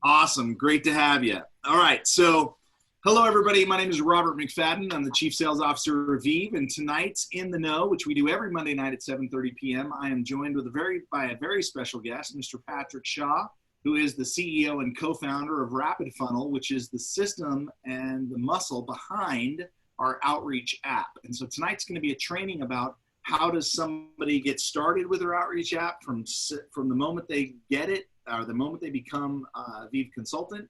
Awesome. Great to have you. All right. So, hello, everybody. My name is Robert McFadden. I'm the Chief Sales Officer of Vive. And tonight's In the Know, which we do every Monday night at 7:30 p.m., I am joined with by a very special guest, Mr. Patrick Shaw, who is the CEO and co-founder of Rapid Funnel, which is the system and the muscle behind our OutReach app. And so tonight's going to be a training about how does somebody get started with their OutReach app from the moment they get it, or the moment they become a Vive consultant.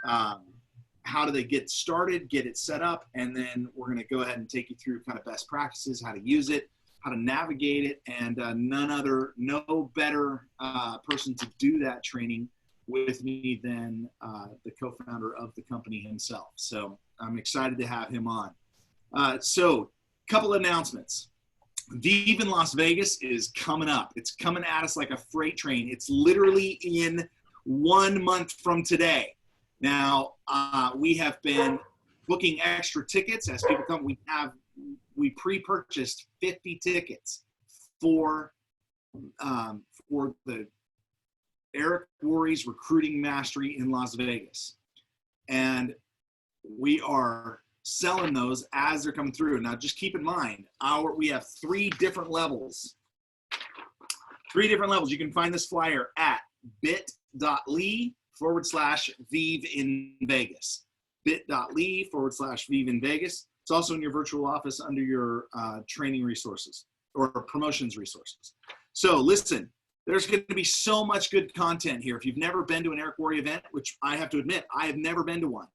How do they get started, get it set up, and then we're going to go ahead and take you through kind of best practices, how to use it, how to navigate it, and no better person to do that training with me than the co-founder of the company himself. So I'm excited to have him on. So a couple of announcements. Vive in Las Vegas is coming up. It's coming at us like a freight train. It's literally in 1 month from today. Now, we have been booking extra tickets as people come. We pre-purchased 50 tickets for the Eric Worre's Recruiting Mastery in Las Vegas. And we are selling those as they're coming through. Now, just keep in mind, we have three different levels. You can find this flyer at bit.ly/Vive in Vegas. bit.ly/Vive in Vegas. It's also in your virtual office under your training resources or promotions resources. So listen, there's going to be so much good content here. If you've never been to an Eric Worre event, which I have to admit, I have never been to one,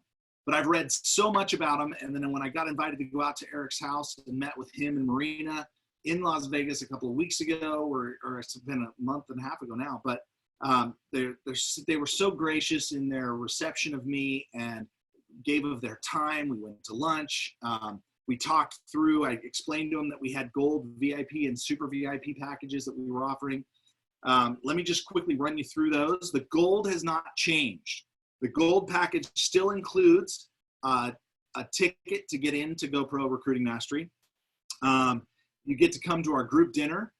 but I've read so much about him. And then when I got invited to go out to Eric's house and met with him and Marina in Las Vegas a couple of weeks ago, or it's been a month and a half ago now, but they were so gracious in their reception of me and gave of their time. We went to lunch. We talked through, I explained to them that we had gold VIP and super VIP packages that we were offering. Let me just quickly run you through those. The gold has not changed. The gold package still includes a ticket to get into GoPro Recruiting Mastery. You get to come to our group dinner,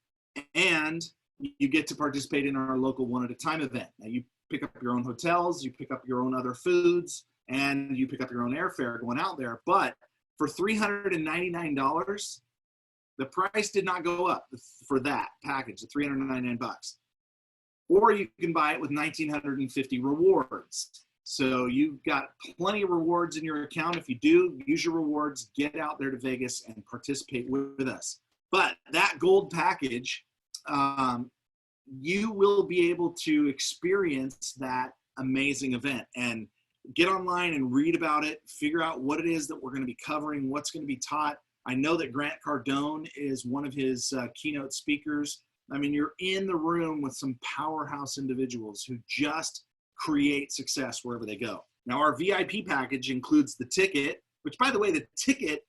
and you get to participate in our local one at a time event. Now, you pick up your own hotels, you pick up your own other foods, and you pick up your own airfare going out there. But for $399, the price did not go up for that package, the $399. Or you can buy it with 1,950 rewards. So you've got plenty of rewards in your account. If you do, use your rewards, get out there to Vegas and participate with us. But that gold package, you will be able to experience that amazing event and get online and read about it, figure out what it is that we're going to be covering, what's going to be taught. I know that Grant Cardone is one of his keynote speakers. I mean, you're in the room with some powerhouse individuals who just create success wherever they go. Now, our VIP package includes the ticket, which, by the way, the ticket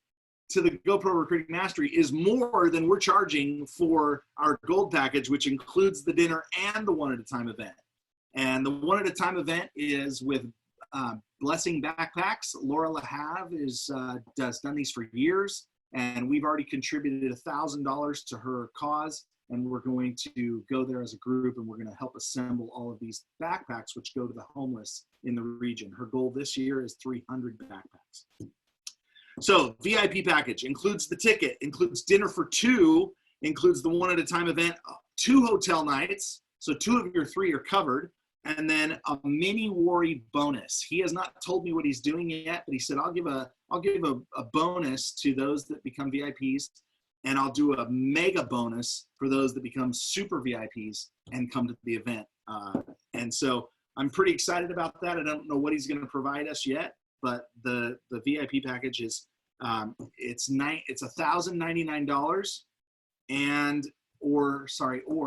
to the GoPro Recruiting Mastery is more than we're charging for our gold package, which includes the dinner and the one-at-a-time event. And the one-at-a-time event is with Blessing Backpacks. Laura LaHave has done these for years, and we've already contributed $1,000 to her cause. And we're going to go there as a group, and we're going to help assemble all of these backpacks, which go to the homeless in the region. Her goal this year is 300 backpacks. So VIP package includes the ticket, includes dinner for two, includes the one-at-a-time event, 2 hotel nights. So 2 of your 3 are covered. And then a mini Worre bonus. He has not told me what he's doing yet, but he said, I'll give a bonus to those that become VIPs. And I'll do a mega bonus for those that become super VIPs and come to the event. And so I'm pretty excited about that. I don't know what he's going to provide us yet, but the VIP package is it's $1,099 or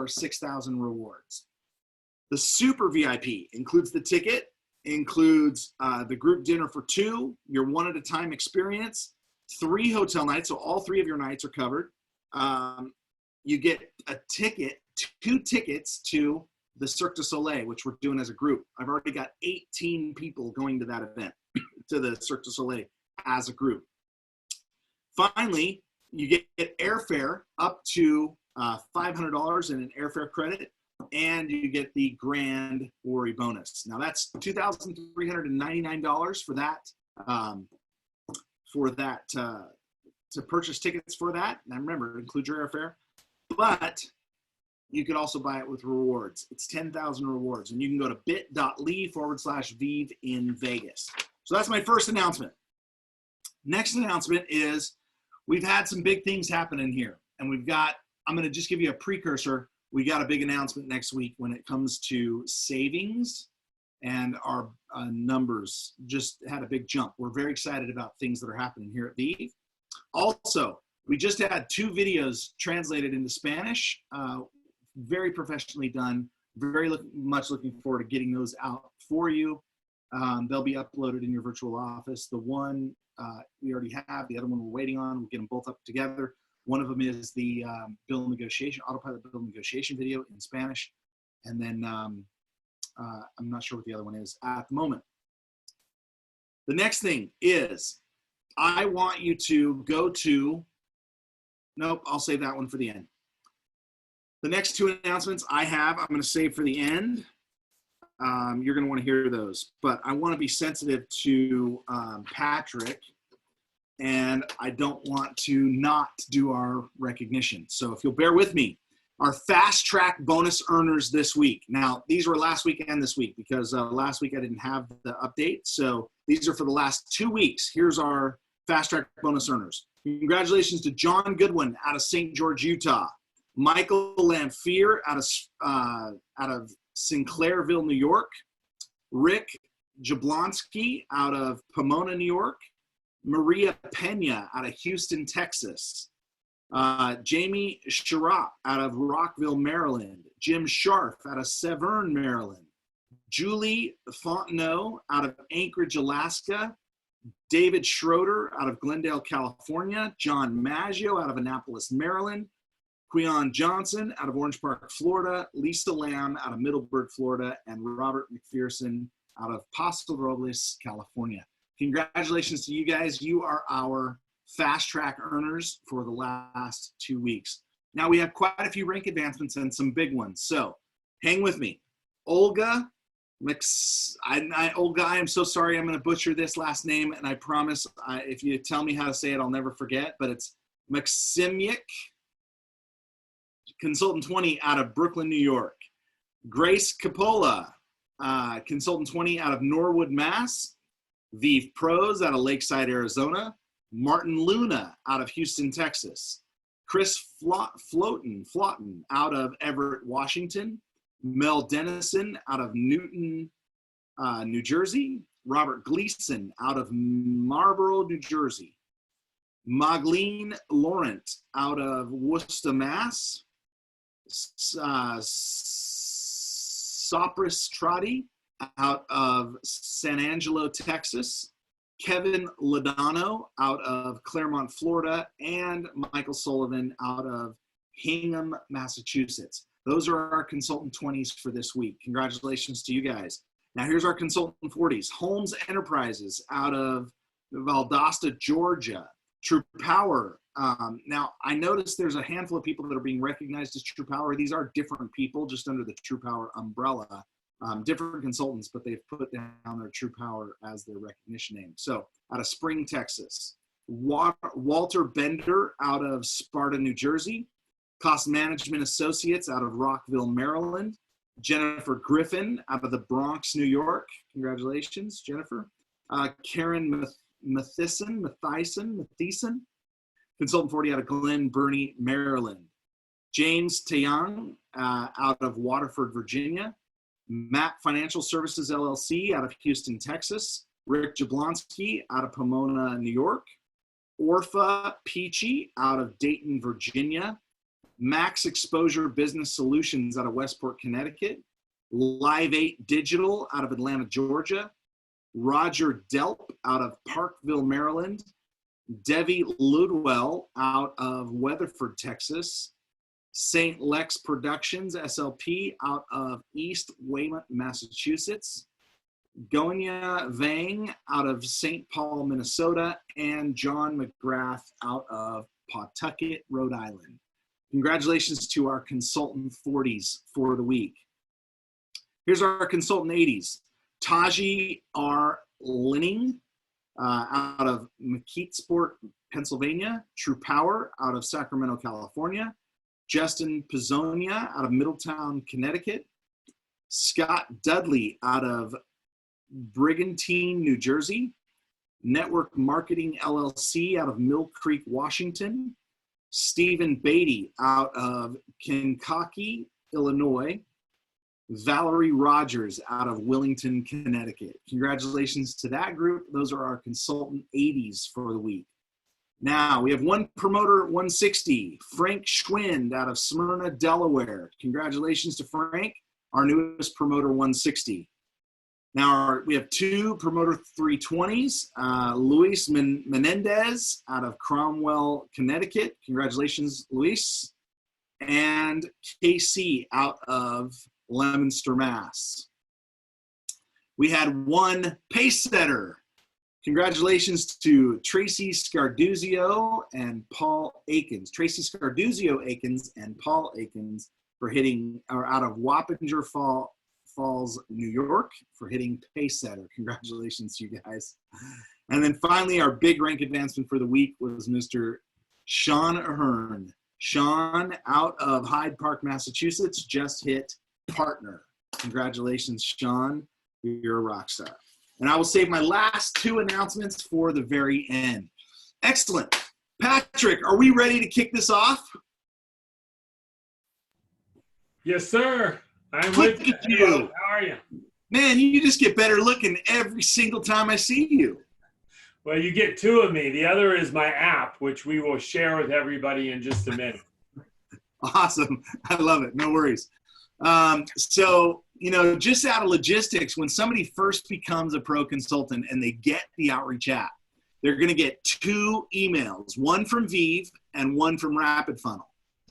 6,000 rewards. The super VIP includes the ticket, includes the group dinner for 2, your one-at-a-time experience, 3 hotel nights, so all 3 of your nights are covered. You get a ticket, 2 tickets to the Cirque du Soleil, which we're doing as a group. I've already got 18 people going to that event, to the Cirque du Soleil as a group. Finally, you get airfare up to $500 in an airfare credit and you get the grand Warrior bonus. Now that's $2,399 for that. To purchase tickets for that. And remember, include your airfare. But you could also buy it with rewards. It's 10,000 rewards, and you can go to bit.ly/Vive in Vegas. So that's my first announcement. Next announcement is we've had some big things happening here, and I'm going to just give you a precursor. We got a big announcement next week when it comes to savings, and our numbers just had a big jump. We're very excited about things that are happening here at Vive. Also, we just had 2 videos translated into Spanish, very professionally done. Very much looking forward to getting those out for you. They'll be uploaded in your virtual office. The one we already have, the other one we're waiting on. We'll get them both up together. One of them is the bill negotiation, autopilot bill negotiation video in Spanish. And then I'm not sure what the other one is at the moment. The next thing is I want you to go to, nope, I'll save that one for the end. The next 2 announcements I'm going to save for the end. You're going to want to hear those, but I want to be sensitive to Patrick, and I don't want to not do our recognition. So if you'll bear with me, our fast track bonus earners this week. Now, these were last week and this week because last week I didn't have the update. So these are for the last 2 weeks. Here's our fast track bonus earners. Congratulations to John Goodwin out of St. George, Utah. Michael Lamphere out of Sinclairville, New York. Rick Jablonski out of Pomona, New York. Maria Pena out of Houston, Texas. Jamie Sharop out of Rockville, Maryland. Jim Scharf out of Severn, Maryland. Julie Fontenot out of Anchorage, Alaska. David Schroeder out of Glendale, California. John Maggio out of Annapolis, Maryland. Quion Johnson out of Orange Park, Florida. Lisa Lamb out of Middleburg, Florida. And Robert McPherson out of Paso Robles, California. Congratulations to you guys. You are our fast track earners for the last 2 weeks. Now we have quite a few rank advancements and some big ones. So hang with me. Olga, Olga, I am so sorry. I'm going to butcher this last name. And I promise if you tell me how to say it, I'll never forget. But it's Maximyk, Consultant 20 out of Brooklyn, New York. Grace Capola, Consultant 20 out of Norwood, Mass. Vive Pros out of Lakeside, Arizona. Martin Luna out of Houston, Texas. Chris Floten out of Everett, Washington. Mel Dennison out of Newton, New Jersey. Robert Gleason out of Marlborough, New Jersey. Magleen Laurent out of Worcester, Mass. Sopris Trotti out of San Angelo, Texas. Kevin Ladano out of Claremont, Florida, and Michael Sullivan out of Hingham, Massachusetts. Those are our consultant 20s for this week. Congratulations to you guys. Now here's our consultant 40s. Holmes Enterprises out of Valdosta, Georgia. True Power. Now I noticed there's a handful of people that are being recognized as True Power. These are different people just under the True Power umbrella. Different consultants, but they've put down their True Power as their recognition name. So out of Spring, Texas. Walter Bender out of Sparta, New Jersey. Cost Management Associates out of Rockville, Maryland. Jennifer Griffin out of the Bronx, New York. Congratulations, Jennifer. Karen Mathison. Consultant 40 out of Glen Burnie, Maryland. James Taeyang out of Waterford, Virginia. MAP Financial Services, LLC out of Houston, Texas. Rick Jablonski out of Pomona, New York. Orpha Peachy out of Dayton, Virginia. Max Exposure Business Solutions out of Westport, Connecticut. Live 8 Digital out of Atlanta, Georgia. Roger Delp out of Parkville, Maryland. Devi Ludwell out of Weatherford, Texas. St. Lex Productions, SLP, out of East Weymouth, Massachusetts. Gonya Vang out of St. Paul, Minnesota. And John McGrath out of Pawtucket, Rhode Island. Congratulations to our consultant 40s for the week. Here's our consultant 80s. Taji R. Linning out of McKeesport, Pennsylvania. True Power out of Sacramento, California. Justin Pizzonia out of Middletown, Connecticut. Scott Dudley out of Brigantine, New Jersey. Network Marketing LLC out of Mill Creek, Washington. Stephen Beatty out of Kankakee, Illinois. Valerie Rogers out of Willington, Connecticut. Congratulations to that group. Those are our consultant 80s for the week. Now we have one promoter 160, Frank Schwind out of Smyrna, Delaware. Congratulations to Frank, our newest promoter 160. Now we have two promoter 320s, Luis Menendez out of Cromwell, Connecticut. Congratulations, Luis. And KC out of Leominster, Mass. We had one pace setter. Congratulations to Tracy Scarduzio and Paul Akins. Tracy Scarduzio Akins and Paul Akins for hitting, or out of Wappinger Falls, New York, for hitting pace setter. Congratulations to you guys. And then finally, our big rank advancement for the week was Mr. Sean Ahern. Sean out of Hyde Park, Massachusetts, just hit partner. Congratulations, Sean. You're a rock star. And I will save my last two announcements for the very end. Excellent. Patrick, are we ready to kick this off? Yes, sir. I'm with you. How are you? Man, you just get better looking every single time I see you. Well, you get two of me. The other is my app, which we will share with everybody in just a minute. Awesome. I love it. No worries. So, you know, just out of logistics, when somebody first becomes a pro consultant and they get the OutReach app, they're going to get two emails, one from Vive and one from RapidFunnel.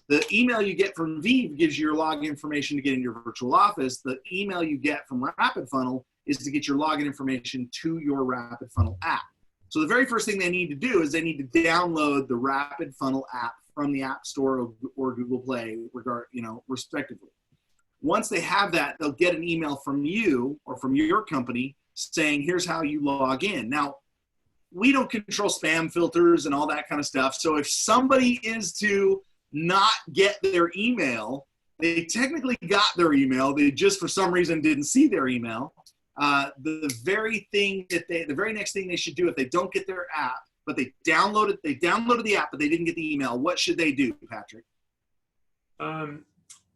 The email you get from Vive gives you your login information to get in your virtual office. The email you get from RapidFunnel is to get your login information to your RapidFunnel app. So the very first thing they need to do is they need to download the RapidFunnel app from the App Store or Google Play, respectively. Once they have that, they'll get an email from you or from your company saying, here's how you log in. Now, we don't control spam filters and all that kind of stuff. So if somebody is to not get their email, they technically got their email. They just, for some reason, didn't see their email. The very next thing they should do if they don't get their app, but they downloaded the app, but they didn't get the email, what should they do, Patrick?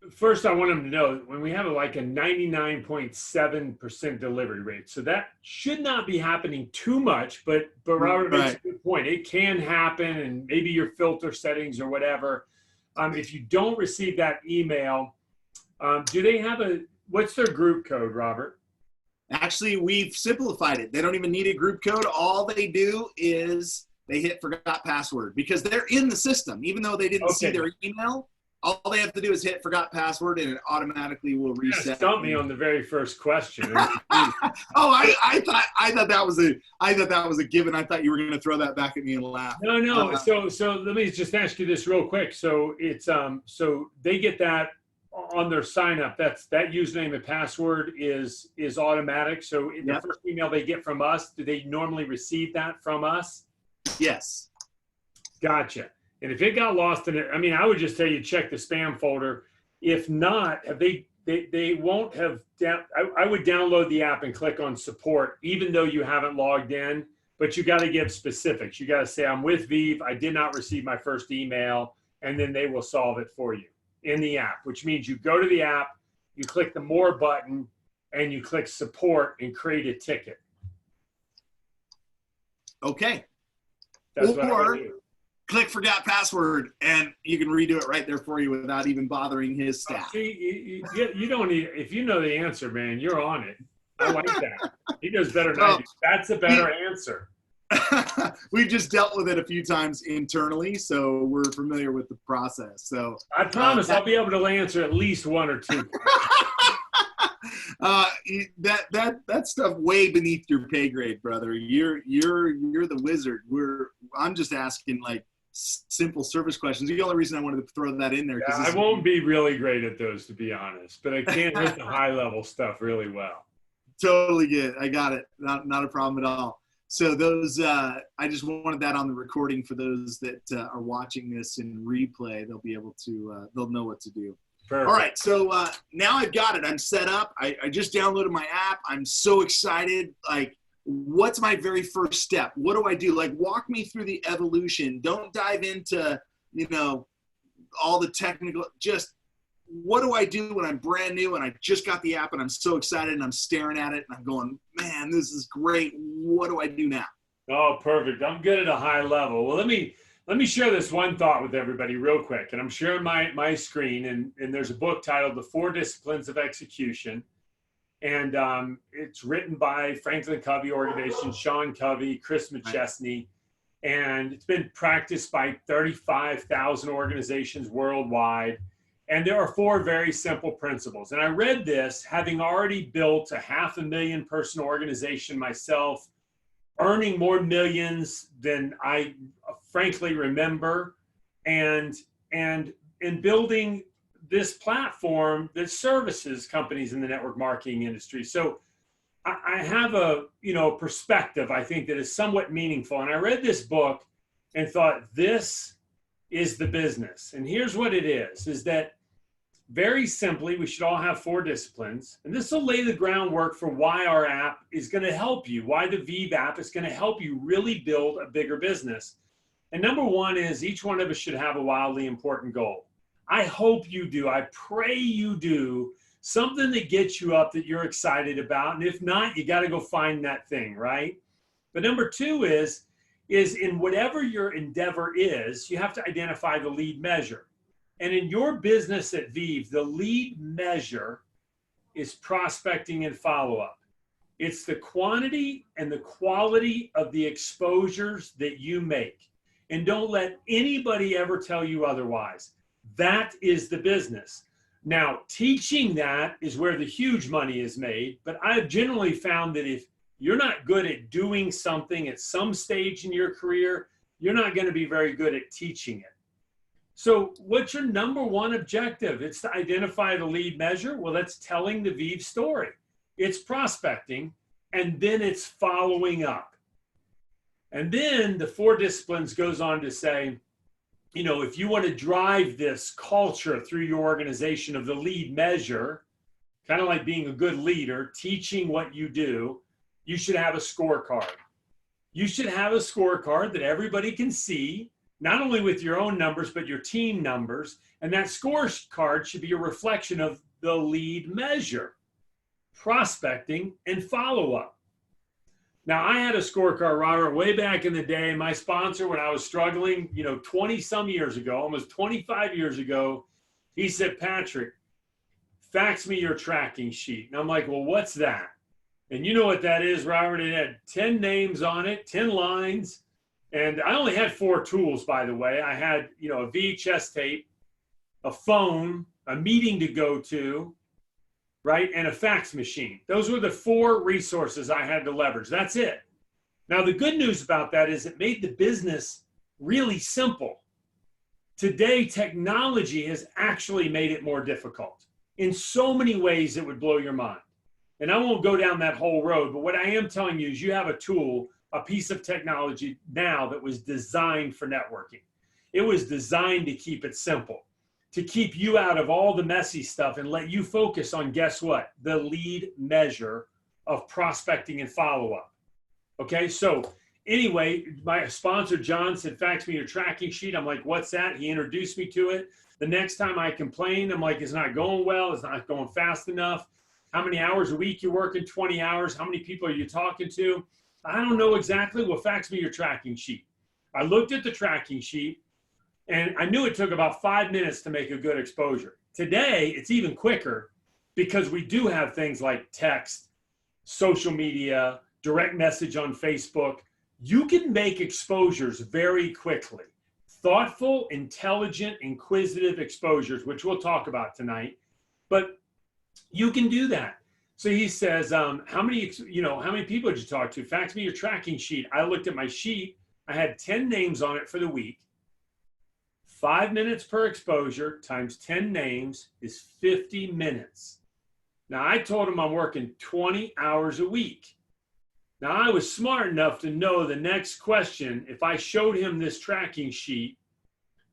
First, I want them to know when we have like a 99.7% delivery rate. So that should not be happening too much, but Robert makes a good point. It can happen, and maybe your filter settings or whatever. If you don't receive that email, do they have what's their group code, Robert? Actually, we've simplified it. They don't even need a group code. All they do is they hit forgot password because they're in the system. Even though they didn't see their email, all they have to do is hit forgot password and it automatically will reset. You stumped me on the very first question. I thought that was a given. I thought you were going to throw that back at me and laugh. No. So let me just ask you this real quick. So it's so they get that on their sign up. That username and password is automatic. So in the first email they get from us, do they normally receive that from us? Yes. Gotcha. And if it got lost in it, I mean, I would just tell you check the spam folder. If not, they won't have. I would download the app and click on support, even though you haven't logged in. But you got to give specifics. You got to say, I'm with Vive. I did not receive my first email, and then they will solve it for you in the app. Which means you go to the app, you click the More button, and you click Support and create a ticket. Okay. That's what I would do. Click forgot password, and you can redo it right there for you without even bothering his staff. See, you don't need, if you know the answer, man, you're on it. I like that. He does better than I do. That's a better answer. We've just dealt with it a few times internally, so we're familiar with the process. So I promise I'll be able to answer at least one or two. That stuff way beneath your pay grade, brother. You're the wizard. I'm just asking, like, simple service questions. The only reason I wanted to throw that in there, Yeah, I won't be really great at those, to be honest, but I can hit the high level stuff really well. Totally good. I got it. Not a problem at all. So those, I just wanted that on the recording for those that are watching this in replay. They'll be able to, they'll know what to do. Perfect. All right. So now I've got it. I'm set up. I just downloaded my app. I'm so excited. Like, what's my very first step? What do I do? Like, walk me through the evolution. Don't dive into, you know, all the technical, just what do I do when I'm brand new and I just got the app and I'm so excited and I'm staring at it and I'm going, man, this is great. What do I do now? Oh, perfect. I'm good at a high level. Well, let me share this one thought with everybody real quick. And I'm sharing my screen, and there's a book titled The 4 Disciplines of Execution. And it's written by Franklin Covey organization, Sean Covey, Chris McChesney. And it's been practiced by 35,000 organizations worldwide. And there are 4 very simple principles. And I read this having already built a 500,000 person organization myself, earning more millions than I frankly remember, and in building this platform that services companies in the network marketing industry. So I have a perspective, I think, that is somewhat meaningful. And I read this book and thought, this is the business. And here's what it is that very simply, we should all have 4 disciplines. And this will lay the groundwork for why our app is going to help you, why the Vive app is going to help you really build a bigger business. And number 1 is each one of us should have a wildly important goal. I hope you do. I pray you do something that gets you up that you're excited about. And if not, you got to go find that thing, right? But number 2 is in whatever your endeavor is, you have to identify the lead measure. And in your business at Vive, the lead measure is prospecting and follow-up. It's the quantity and the quality of the exposures that you make. And don't let anybody ever tell you otherwise. That is the business. Now, teaching that is where the huge money is made. But I've generally found that if you're not good at doing something at some stage in your career, you're not going to be very good at teaching it. So what's your number 1 objective? It's to identify the lead measure. Well, that's telling the Vive story. It's prospecting, and then it's following up. And then the 4 disciplines goes on to say, if you want to drive this culture through your organization of the lead measure, kind of like being a good leader, teaching what you do, you should have a scorecard. You should have a scorecard that everybody can see, not only with your own numbers, but your team numbers. And that scorecard should be a reflection of the lead measure, prospecting and follow-up. Now, I had a scorecard, Robert, way back in the day. My sponsor, when I was struggling, 20 some years ago, almost 25 years ago, he said, Patrick, fax me your tracking sheet. And I'm like, well, what's that? And you know what that is, Robert? It had 10 names on it, 10 lines. And I only had 4 tools, by the way. I had, a VHS tape, a phone, a meeting to go to, right, and a fax machine. Those were the 4 resources I had to leverage. That's it. Now, the good news about that is it made the business really simple. Today, technology has actually made it more difficult. In so many ways, it would blow your mind. And I won't go down that whole road, but what I am telling you is you have a tool, a piece of technology now that was designed for networking. It was designed to keep it simple, to keep you out of all the messy stuff and let you focus on, guess what? The lead measure of prospecting and follow-up. Okay, so anyway, my sponsor, John, said, fax me your tracking sheet. I'm like, what's that? He introduced me to it. The next time I complained, I'm like, it's not going well. It's not going fast enough. How many hours a week you're working? 20 hours. How many people are you talking to? I don't know exactly. Well, fax me your tracking sheet. I looked at the tracking sheet, and I knew it took about 5 minutes to make a good exposure. Today, it's even quicker because we do have things like text, social media, direct message on Facebook. You can make exposures very quickly. Thoughtful, intelligent, inquisitive exposures, which we'll talk about tonight. But you can do that. So he says, how many people did you talk to? Fax me your tracking sheet. I looked at my sheet. I had 10 names on it for the week. 5 minutes per exposure times 10 names is 50 minutes. Now, I told him I'm working 20 hours a week. Now, I was smart enough to know the next question, if I showed him this tracking sheet,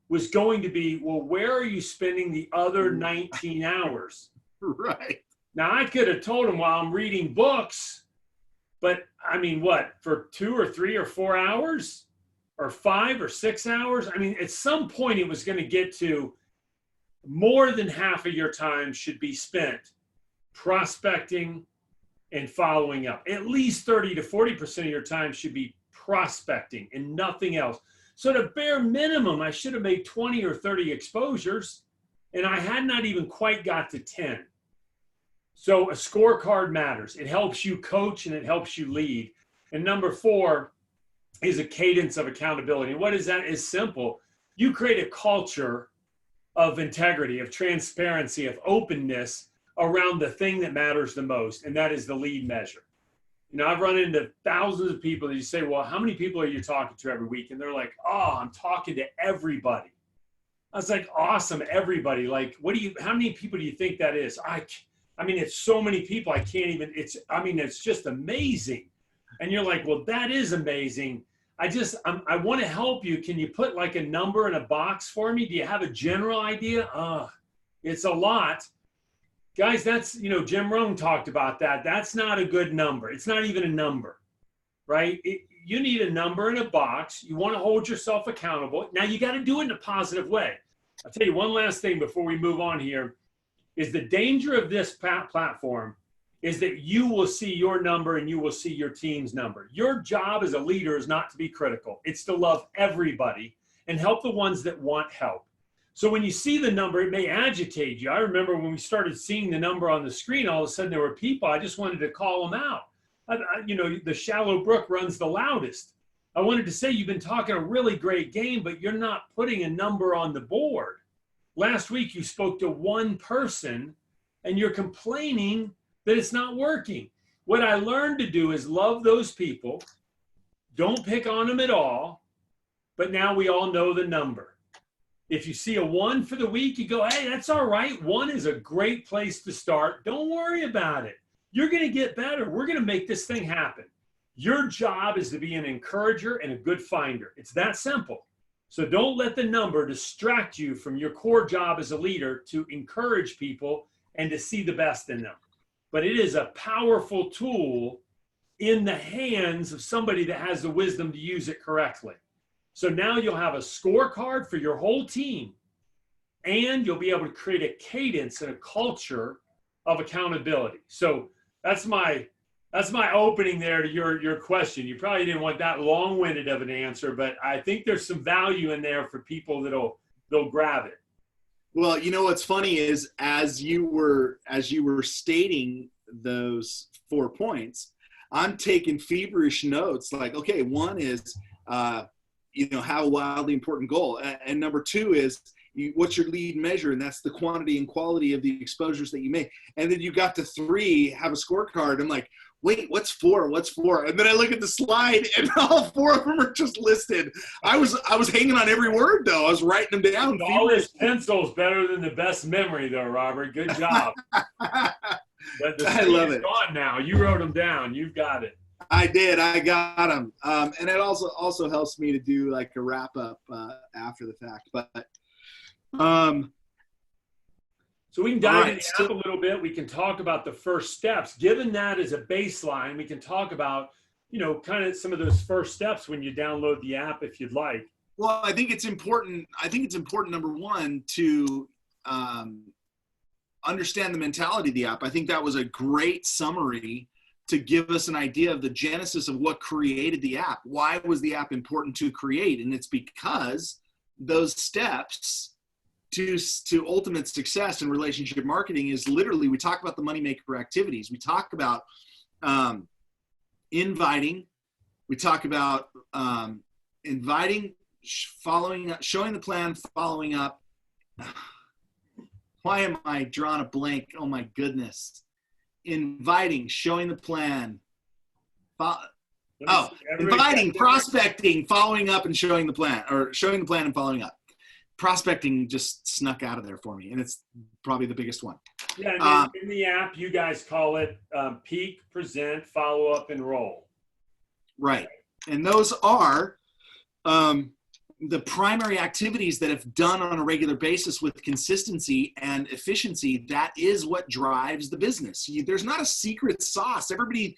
was going to be, well, where are you spending the other 19 hours? Right. Now, I could have told him while I'm reading books, but I mean, what, for 2 or 3 or 4 hours? Or 5 or 6 hours? I mean, at some point it was going to get to more than half of your time should be spent prospecting and following up. At least 30 to 40% of your time should be prospecting and nothing else. So the bare minimum, I should have made 20 or 30 exposures, and I had not even quite got to 10. So a scorecard matters. It helps you coach and it helps you lead. And number 4 is a cadence of accountability. And what is that? It's simple. You create a culture of integrity, of transparency, of openness around the thing that matters the most, and that is the lead measure. You know, I've run into thousands of people that you say, well, how many people are you talking to every week? And they're like, oh, I'm talking to everybody. I was like, awesome, everybody. Like, how many people do you think that is? I mean, it's so many people, I can't even, it's just amazing. And you're like, well, that is amazing. I want to help you. Can you put like a number in a box for me? Do you have a general idea? It's a lot. Guys, that's, Jim Rohn talked about that. That's not a good number. It's not even a number, right? You need a number in a box. You want to hold yourself accountable. Now, you got to do it in a positive way. I'll tell you one last thing before we move on here is the danger of this platform is that you will see your number and you will see your team's number. Your job as a leader is not to be critical. It's to love everybody and help the ones that want help. So when you see the number, it may agitate you. I remember when we started seeing the number on the screen, all of a sudden there were people, I just wanted to call them out. The shallow brook runs the loudest. I wanted to say, you've been talking a really great game, but you're not putting a number on the board. Last week, you spoke to one person and you're complaining that it's not working. What I learned to do is love those people. Don't pick on them at all. But now we all know the number. If you see a 1 for the week, you go, hey, that's all right. 1 is a great place to start. Don't worry about it. You're going to get better. We're going to make this thing happen. Your job is to be an encourager and a good finder. It's that simple. So don't let the number distract you from your core job as a leader to encourage people and to see the best in them. But it is a powerful tool in the hands of somebody that has the wisdom to use it correctly. So now you'll have a scorecard for your whole team, and you'll be able to create a cadence and a culture of accountability. So that's my opening there to your question. You probably didn't want that long-winded of an answer, but I think there's some value in there for people they'll grab it. Well, what's funny is as you were stating those 4 points, I'm taking feverish notes. Like, okay, 1 is have a wildly important goal, and number 2 is what's your lead measure, and that's the quantity and quality of the exposures that you make. And then you got to 3, have a scorecard. I'm like, wait, what's 4? What's 4? And then I look at the slide, and all 4 of them are just listed. I was hanging on every word, though. I was writing them down. All this pencil's better than the best memory, though, Robert. Good job. But I love it. Gone now. You wrote them down. You've got it. I did. I got them. And it also helps me to do like a wrap up after the fact. But so we can dive into the app a little bit. We can talk about the first steps. Given that as a baseline, we can talk about, kind of some of those first steps when you download the app, if you'd like. Well, I think it's important. Number 1, to understand the mentality of the app. I think that was a great summary to give us an idea of the genesis of what created the app. Why was the app important to create? And it's because those steps to ultimate success in relationship marketing is literally, we talk about the moneymaker activities. We talk about inviting. We talk about inviting, following up, showing the plan, following up. Why am I drawing a blank? Oh my goodness. Inviting, showing the plan. Inviting, prospecting, following up, and showing the plan, or showing the plan and following up. prospecting just snuck out of there for me, and it's probably the biggest one. Yeah, and in the app, you guys call it peak, present, follow up, enroll. Right. And those are the primary activities that if done on a regular basis with consistency and efficiency, that is what drives the business. There's not a secret sauce. Everybody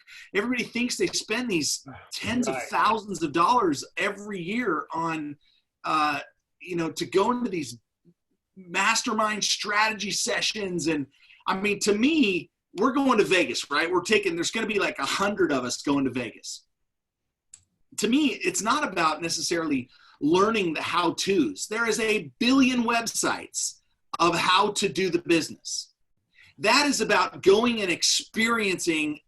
thinks they spend these tens of thousands of dollars every year on, to go into these mastermind strategy sessions. And I mean, to me, we're going to Vegas, right? There's going to be like 100 of us going to Vegas. To me, it's not about necessarily learning the how-tos. There is a billion websites of how to do the business. That is about going and experiencing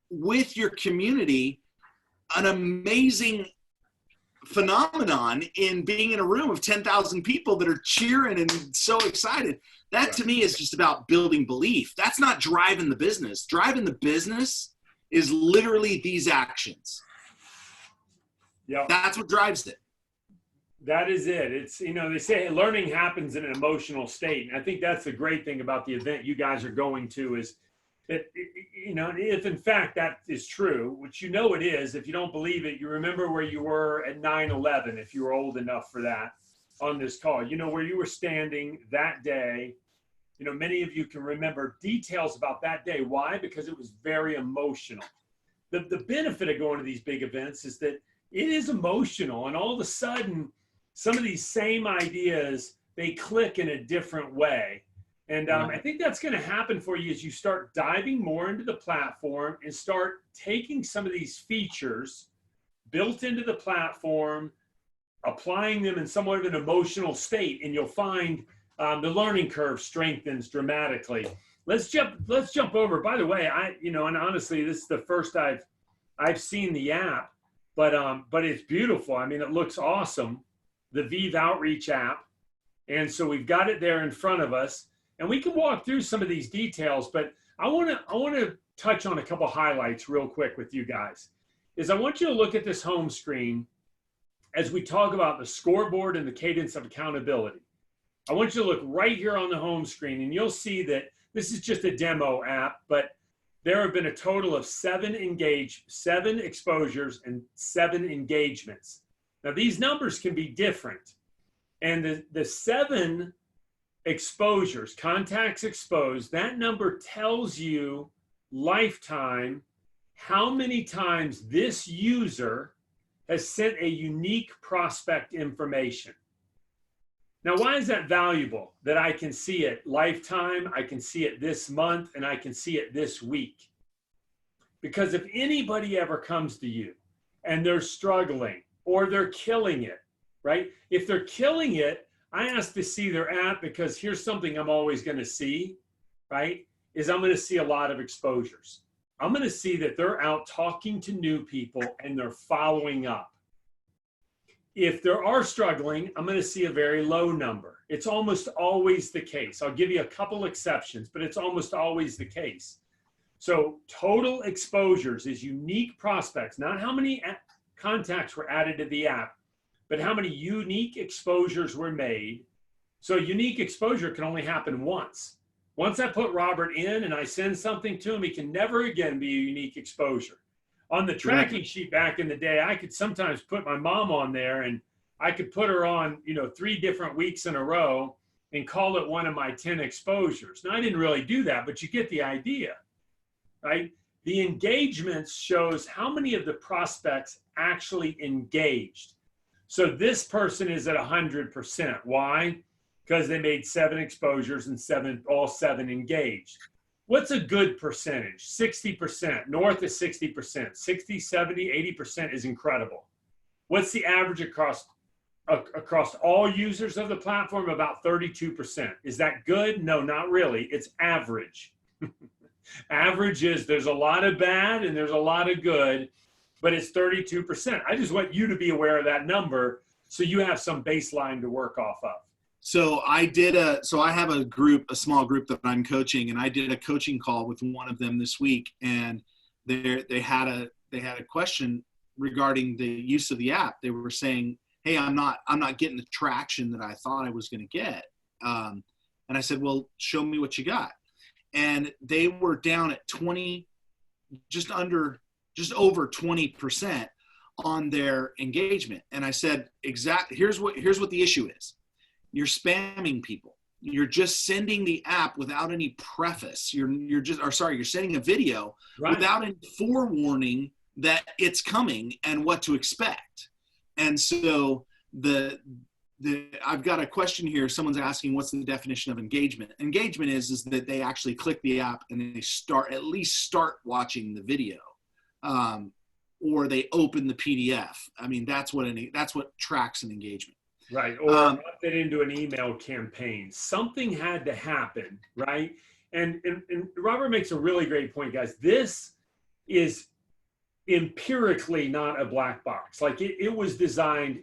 with your community an amazing phenomenon in being in a room of 10,000 people that are cheering and so excited. That to me is just about building belief. That's not driving the business. Driving the business is literally these actions. Yeah, that's what drives it. That is it. It's, they say learning happens in an emotional state. And I think that's the great thing about the event you guys are going to is that, if in fact that is true, which it is, if you don't believe it, you remember where you were at 9/11, if you were old enough for that on this call, where you were standing that day. Many of you can remember details about that day. Why? Because it was very emotional. The benefit of going to these big events is that it is emotional, and all of a sudden, some of these same ideas, they click in a different way. And I think that's going to happen for you as you start diving more into the platform and start taking some of these features built into the platform, applying them in somewhat of an emotional state, and you'll find the learning curve strengthens dramatically. Let's jump over. By the way, and honestly, this is the first I've seen the app, but it's beautiful. I mean, it looks awesome. The Vive OutReach app. And so we've got it there in front of us, and we can walk through some of these details, but I want to touch on a couple highlights real quick with you guys. I want you to look at this home screen as we talk about the scoreboard and the cadence of accountability. I want you to look right here on the home screen, and you'll see that this is just a demo app, but there have been a total of 7 exposures and 7 engagements. Now, these numbers can be different. And the 7 exposures, contacts exposed, that number tells you lifetime how many times this user has sent a unique prospect information. Now, why is that valuable? That I can see it lifetime, I can see it this month, and I can see it this week. Because if anybody ever comes to you and they're struggling or they're killing it, right? If they're killing it, I ask to see their app because here's something I'm always going to see, right? Is I'm going to see a lot of exposures. I'm going to see that they're out talking to new people and they're following up. If they are struggling, I'm going to see a very low number. It's almost always the case. I'll give you a couple exceptions, but it's almost always the case. So total exposures is unique prospects, not how many contacts were added to the app, but how many unique exposures were made. So unique exposure can only happen once. Once I put Robert in and I send something to him, he can never again be a unique exposure. On the tracking sheet back in the day, I could sometimes put my mom on there and I could put her on, 3 different weeks in a row and call it one of my 10 exposures. Now, I didn't really do that, but you get the idea, right? The engagements shows how many of the prospects actually engaged. So this person is at 100%. Why? Because they made 7 exposures and all 7 engaged. What's a good percentage? 60%, north of 60%, 60, 70, 80% is incredible. What's the average across all users of the platform? About 32%. Is that good? No, not really. It's average. Average is there's a lot of bad and there's a lot of good, but it's 32%. I just want you to be aware of that number so you have some baseline to work off of. So I have a small group that I'm coaching, and I did a coaching call with one of them this week, and they had a question regarding the use of the app. They were saying, hey, I'm not getting the traction that I thought I was going to get. And I said, well, show me what you got. And they were down at 20, just over 20% on their engagement. And I said, here's what the issue is. You're spamming people. You're just sending the app without any preface. You're sending a video without any forewarning that it's coming and what to expect. And so I've got a question here. Someone's asking, what's the definition of engagement? Engagement is that they actually click the app and they at least start watching the video, or they open the PDF. I mean, that's what tracks an engagement. Right, or opted into an email campaign. Something had to happen, right? And Robert makes a really great point, guys. This is empirically not a black box. Like it was designed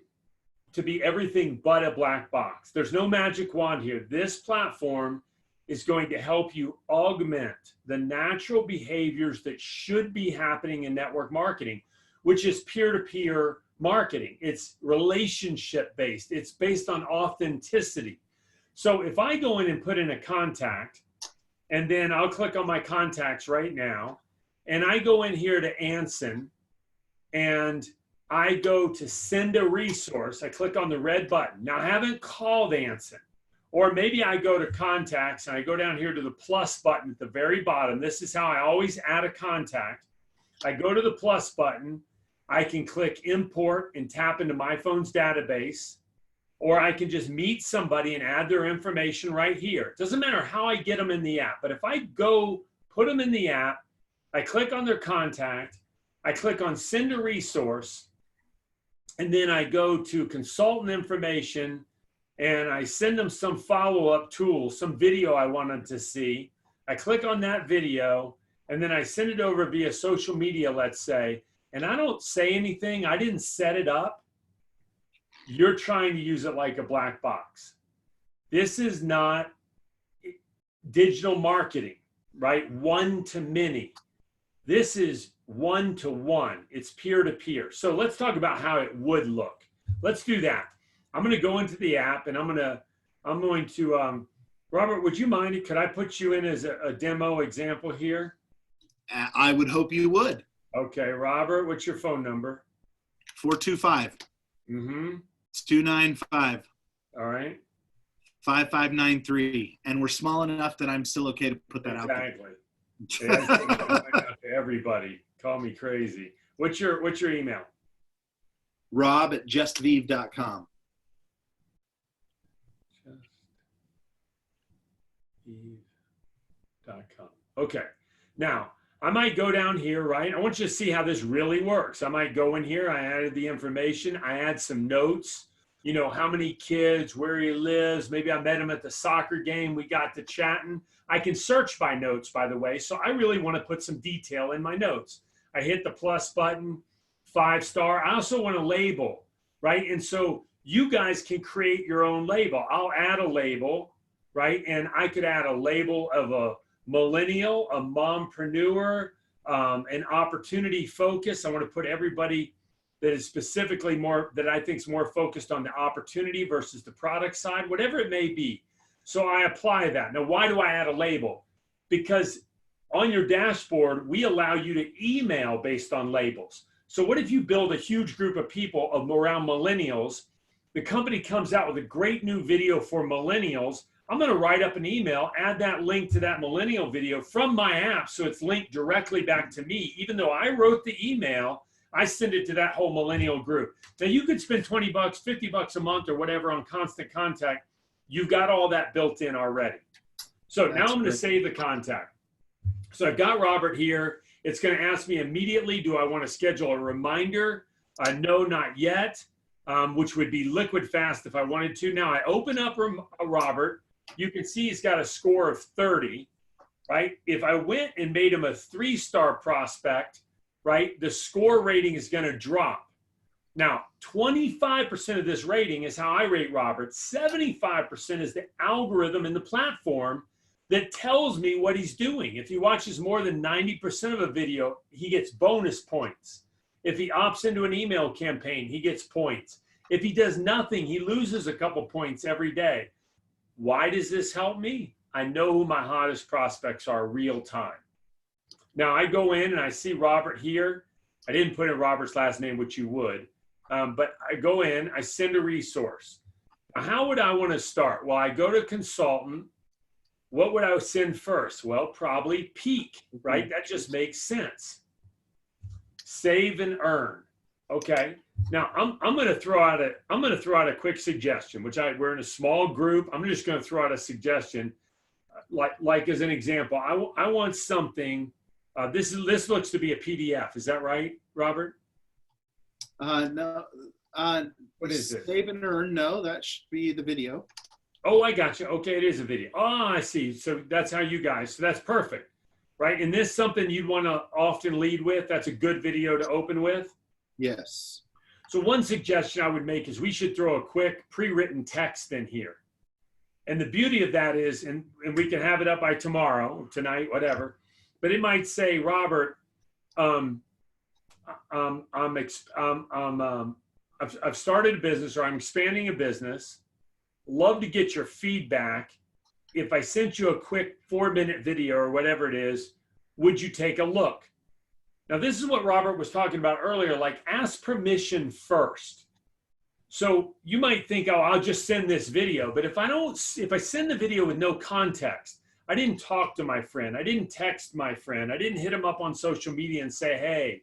to be everything but a black box. There's no magic wand here. This platform is going to help you augment the natural behaviors that should be happening in network marketing, which is peer-to-peer marketing. It's relationship based. It's based on authenticity. So if I go in and put in a contact, and then I'll click on my contacts right now, and I go in here to Anson, and I go to send a resource. I click on the red button. Now I haven't called Anson, or maybe I go to contacts and I go down here to the plus button at the very bottom. This is how I always add a contact. I go to the plus button. I can click import and tap into my phone's database, or I can just meet somebody and add their information right here. It doesn't matter how I get them in the app, but if I go put them in the app, I click on their contact, I click on send a resource, and then I go to consultant information and I send them some follow-up tool, some video I wanted to see. I click on that video and then I send it over via social media, let's say, and I don't say anything. I didn't set it up. You're trying to use it like a black box. This is not digital marketing, right? One to many. This is one to one. It's peer to peer. So let's talk about how it would look. Let's do that. I'm going to go into the app and I'm going to Robert, would you mind? Could I put you in as a demo example here? I would hope you would. Okay, Robert, what's your phone number? 425. Mm-hmm. It's 295. All right. 5593. And we're small enough that I'm still okay to put that out there. Exactly. Everybody, call me crazy. What's your email? rob@justvive.com. justvive.com. Okay. Now, I might go down here, right? I want you to see how this really works. I might go in here. I added the information. I add some notes, you know, how many kids, where he lives. Maybe I met him at the soccer game. We got to chatting. I can search by notes, by the way. So I really want to put some detail in my notes. I hit the plus button, 5-star. I also want a label, right? And so you guys can create your own label. I'll add a label, right? And I could add a label of a millennial, a mompreneur, an opportunity focus. I want to put everybody that is specifically more, that I think is more focused on the opportunity versus the product side, whatever it may be. So I apply that. Now, why do I add a label? Because on your dashboard, we allow you to email based on labels. So what if you build a huge group of people around millennials? The company comes out with a great new video for millennials. I'm going to write up an email, add that link to that millennial video from my app so it's linked directly back to me. Even though I wrote the email, I send it to that whole millennial group. Now you could spend $20, $50 a month or whatever on Constant Contact. You've got all that built in already. So now I'm going to save the contact. So I've got Robert here. It's going to ask me immediately, do I want to schedule a reminder? No, not yet, which would be liquid fast if I wanted to. Now I open up Robert. You can see he's got a score of 30, right? If I went and made him a 3-star prospect, right, the score rating is going to drop. Now, 25% of this rating is how I rate Robert. 75% is the algorithm in the platform that tells me what he's doing. If he watches more than 90% of a video, he gets bonus points. If he opts into an email campaign, he gets points. If he does nothing, he loses a couple points every day. Why does this help me? I know who my hottest prospects are real time. Now I go in and I see Robert here. I didn't put in Robert's last name, which you would, but I go in, I send a resource. Now, how would I want to start? Well, I go to consultant. What would I send first? Well, probably peak, right? That just makes sense. Save and earn. Okay. Now I'm going to throw out a quick suggestion, we're in a small group. I'm just going to throw out a suggestion, like as an example. I want something. This looks to be a PDF. Is that right, Robert? No. What is it? Save and earn. No, that should be the video. Oh, I got you. Okay, it is a video. Oh, I see. So that's how you guys. So that's perfect, right? And this something you'd want to often lead with. That's a good video to open with. Yes. So one suggestion I would make is we should throw a quick pre-written text in here. And the beauty of that is, and we can have it up by tomorrow, tonight, whatever, but it might say, Robert, I've started a business, or I'm expanding a business. Love to get your feedback. If I sent you a quick 4-minute video or whatever it is, would you take a look? Now, this is what Robert was talking about earlier, like ask permission first. So you might think, oh, I'll just send this video. But if I send the video with no context, I didn't talk to my friend, I didn't text my friend, I didn't hit him up on social media and say, hey,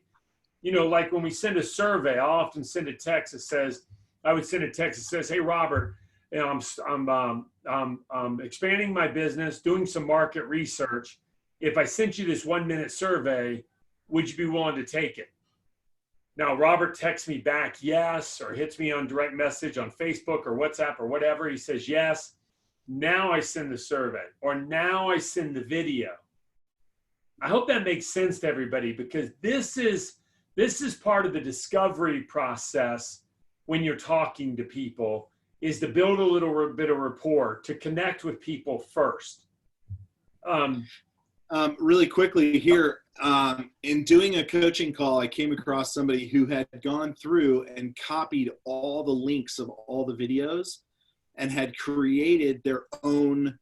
like when we send a survey, I'll often send a text that says, hey, Robert, I'm expanding my business, doing some market research. If I sent you this 1-minute survey, would you be willing to take it? Now, Robert texts me back, yes, or hits me on direct message on Facebook or WhatsApp or whatever. He says, yes. Now I send the survey, or now I send the video. I hope that makes sense to everybody, because this is part of the discovery process when you're talking to people, is to build a little bit of rapport, to connect with people first. Really quickly here, in doing a coaching call, I came across somebody who had gone through and copied all the links of all the videos and had created their own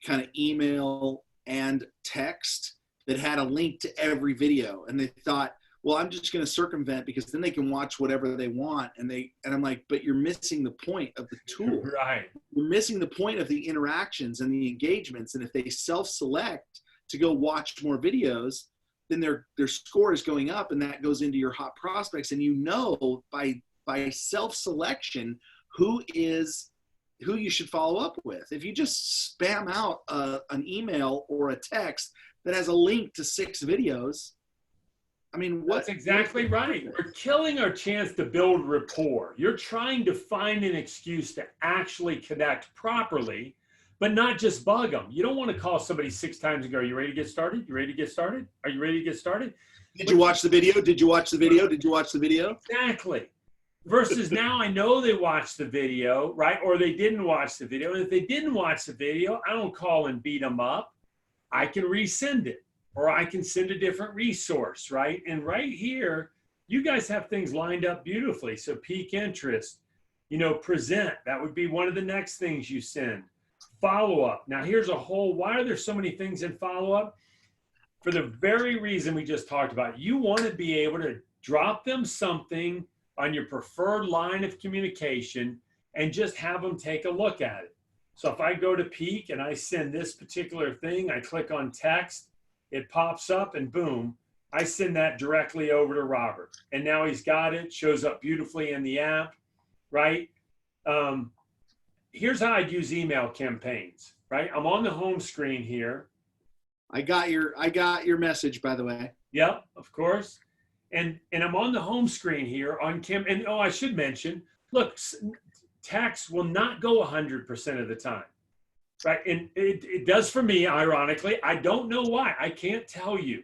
kind of email and text that had a link to every video. And they thought, well, I'm just going to circumvent, because then they can watch whatever they want. And I'm like, but you're missing the point of the tool. Right. You're missing the point of the interactions and the engagements. And if they self-select to go watch more videos, then their score is going up, and that goes into your hot prospects. And by self-selection who you should follow up with. If you just spam out an email or a text that has a link to 6 videos, I mean, that's exactly right. We're killing our chance to build rapport. You're trying to find an excuse to actually connect properly, but not just bug them. You don't want to call somebody 6 times and go, you ready to get started? You ready to get started? Are you ready to get started? Did you watch the video? Did you watch the video? Did you watch the video? Exactly. Versus now I know they watched the video, right? Or they didn't watch the video. And if they didn't watch the video, I don't call and beat them up. I can resend it, or I can send a different resource, right? And right here, you guys have things lined up beautifully. So peak interest, present. That would be one of the next things you send. Follow-up. Now here's why are there so many things in follow-up? For the very reason we just talked about. You want to be able to drop them something on your preferred line of communication and just have them take a look at it. So if I go to peak and I send this particular thing, I click on text, it pops up, and boom, I send that directly over to Robert. And now he's got it, shows up beautifully in the app, right? Here's how I'd use email campaigns, right? I'm on the home screen here. I got your message, by the way. Yep, of course. And I'm on the home screen here on and I should mention, look, text will not go 100% of the time, right? And it does for me, ironically. I don't know why. I can't tell you.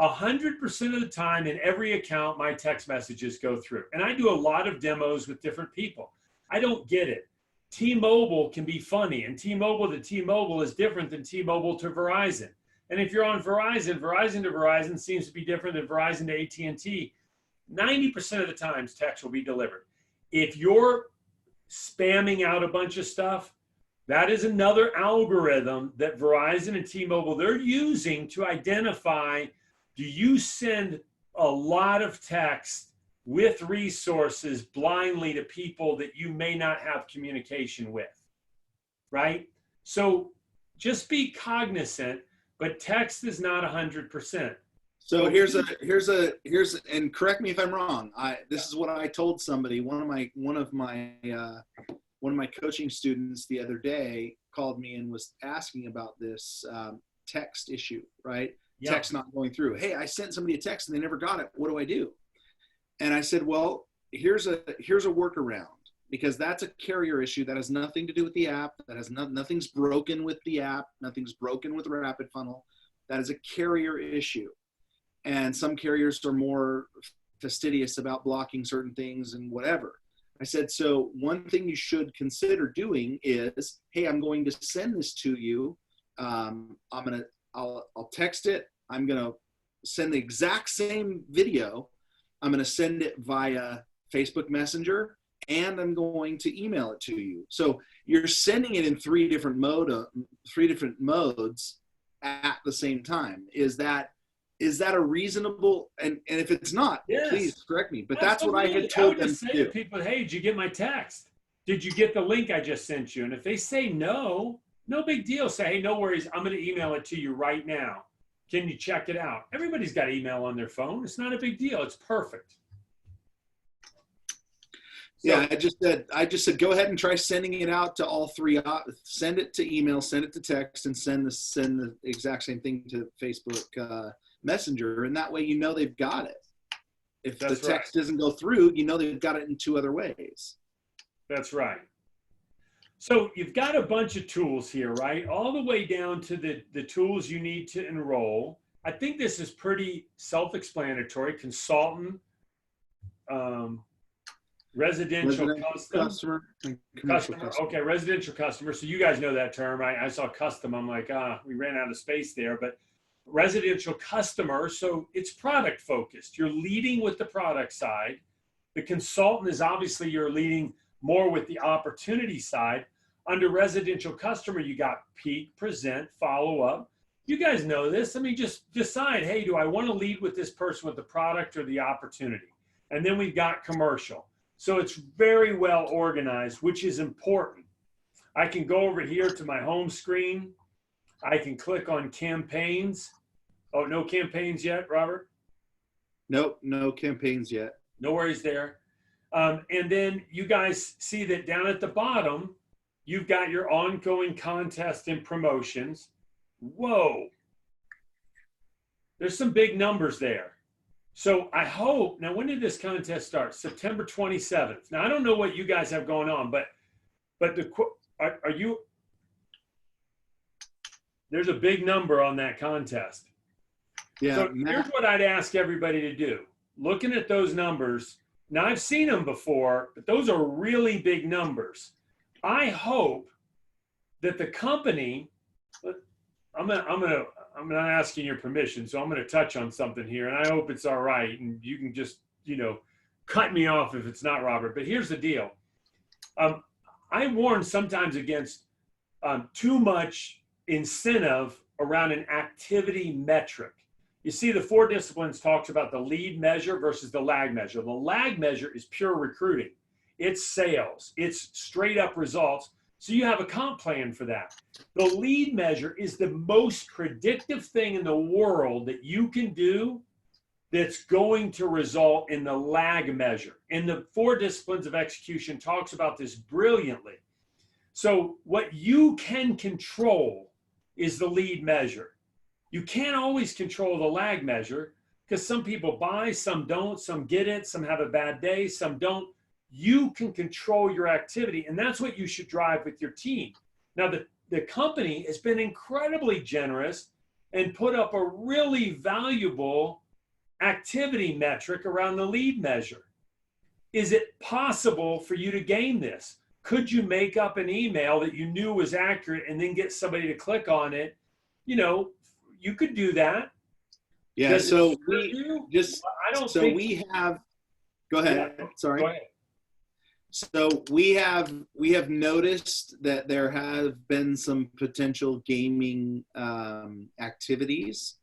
100% of the time in every account, my text messages go through. And I do a lot of demos with different people. I don't get it. T-Mobile can be funny, and T-Mobile to T-Mobile is different than T-Mobile to Verizon. And if you're on Verizon, Verizon to Verizon seems to be different than Verizon to AT&T. 90% of the times text will be delivered. if you're spamming out a bunch of stuff, that is another algorithm that Verizon and T-Mobile, they're using to identify, do you send a lot of text with resources blindly to people that you may not have communication with, right? So just be cognizant, but text is not 100%. So and correct me if I'm wrong. This is what I told somebody. One of my coaching students the other day called me and was asking about this text issue, right? Yeah. Text not going through. Hey, I sent somebody a text and they never got it. What do I do? And I said, well, here's a workaround, because that's a carrier issue. That has nothing to do with the app. That has nothing's broken with the app. Nothing's broken with Rapid Funnel. That is a carrier issue. And some carriers are more fastidious about blocking certain things and whatever. I said, so one thing you should consider doing is, hey, I'm going to send this to you. I'll text it. I'm going to send the exact same video. I'm going to send it via Facebook Messenger, and I'm going to email it to you. So you're sending it in three different modes at the same time. Is that a reasonable, and if it's not, yes, please correct me, but that's what I had told them to do. To people, hey, did you get my text? Did you get the link I just sent you? And if they say no, no big deal. Say, hey, no worries. I'm going to email it to you right now. Can you check it out? Everybody's got email on their phone. It's not a big deal. It's perfect. So, yeah, I just said, go ahead and try sending it out to all three. Send it to email, send it to text, and send the exact same thing to Facebook Messenger, and that way you know they've got it. If the text doesn't go through, you know they've got it in two other ways. That's right. So you've got a bunch of tools here, right? All the way down to the tools you need to enroll. I think this is pretty self-explanatory. Consultant, residential customer. Okay, residential customer. So you guys know that term. I saw custom. I'm like, we ran out of space there. But residential customer, so it's product focused. You're leading with the product side. The consultant is obviously you're leading more with the opportunity side. Under residential customer, you got peak, present, follow up. You guys know this. I mean, just decide, hey, do I want to lead with this person with the product or the opportunity? And then we've got commercial. So it's very well organized, which is important. I can go over here to my home screen. I can click on campaigns. Oh, no campaigns yet, Robert? Nope, no campaigns yet. No worries there. And then you guys see that down at the bottom, you've got your ongoing contest and promotions. Whoa. There's some big numbers there. So I hope, now when did this contest start? September 27th. Now I don't know what you guys have going on, but are you, there's a big number on that contest. Yeah. So here's what I'd ask everybody to do. Looking at those numbers, now I've seen them before, but those are really big numbers. I hope that the company, I'm not asking your permission, so I'm going to touch on something here, and I hope it's all right, and you can just, cut me off if it's not, Robert. But here's the deal. I warn sometimes against too much incentive around an activity metric. You see, the 4 disciplines talks about the lead measure versus the lag measure. The lag measure is pure recruiting. It's sales. It's straight up results. So you have a comp plan for that. The lead measure is the most predictive thing in the world that you can do that's going to result in the lag measure. And the 4 disciplines of execution talks about this brilliantly. So what you can control is the lead measure. You can't always control the lag measure because some people buy, some don't, some get it, some have a bad day, some don't. You can control your activity, and that's what you should drive with your team. Now, the company has been incredibly generous and put up a really valuable activity metric around the lead measure. Is it possible for you to gain this? Could you make up an email that you knew was accurate and then get somebody to click on it? You could do that. Yeah. Does so we just, I don't so think we have, go ahead. Yeah, Sorry. Go ahead. So we have noticed that there have been some potential gaming activities,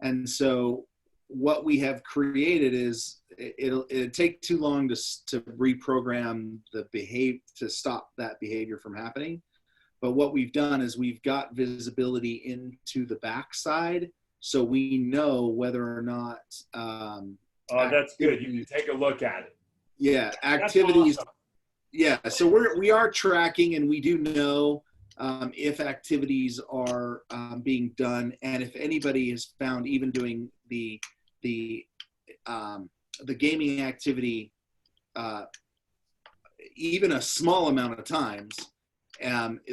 and so what we have created is it'll take too long to reprogram the behavior to stop that behavior from happening. But what we've done is we've got visibility into the backside, so we know whether or not Oh, that's good. You can take a look at it. yeah, That's activities. awesome. Yeah, so we are tracking, and we do know if activities are being done, and if anybody has found even doing the gaming activity even a small amount of times,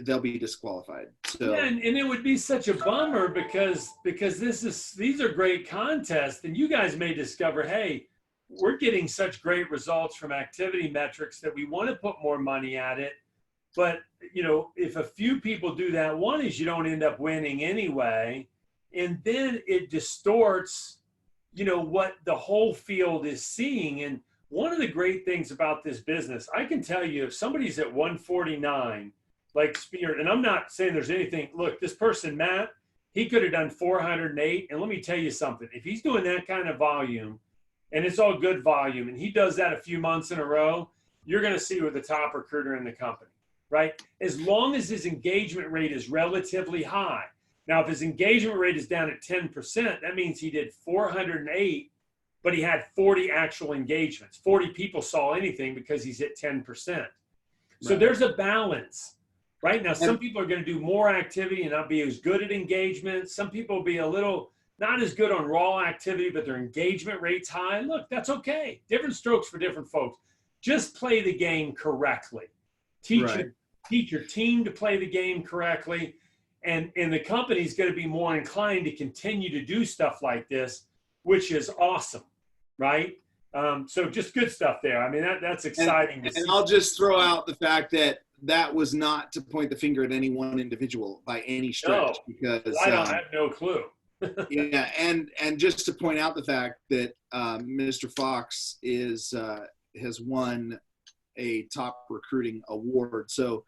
they'll be disqualified. So Yeah, and it would be such a bummer because these are great contests, and you guys may discover, hey, we're getting such great results from activity metrics that we want to put more money at it. But if a few people do that, one is you don't end up winning anyway, and then it distorts, what the whole field is seeing. And one of the great things about this business, I can tell you, if somebody's at 149, like Spear, and I'm not saying there's anything, look, this person, Matt, he could have done 408. And let me tell you something, if he's doing that kind of volume, and it's all good volume, and he does that a few months in a row, you're going to see with the top recruiter in the company, right? As long as his engagement rate is relatively high. Now, if his engagement rate is down at 10%, that means he did 408, but he had 40 actual engagements. 40 people saw anything because he's at 10%. So right. There's a balance, right? Now, some people are going to do more activity and not be as good at engagement. Some people will be a little not as good on raw activity, but their engagement rate's high. Look, that's okay. Different strokes for different folks. Just play the game correctly. Teach your team to play the game correctly. And the company's going to be more inclined to continue to do stuff like this, which is awesome, right? So just good stuff there. I mean, that's exciting to see. And I'll just throw out the fact that was not to point the finger at any one individual by any stretch, because I have no clue. Yeah, and just to point out the fact that Mr. Fox has won a top recruiting award, so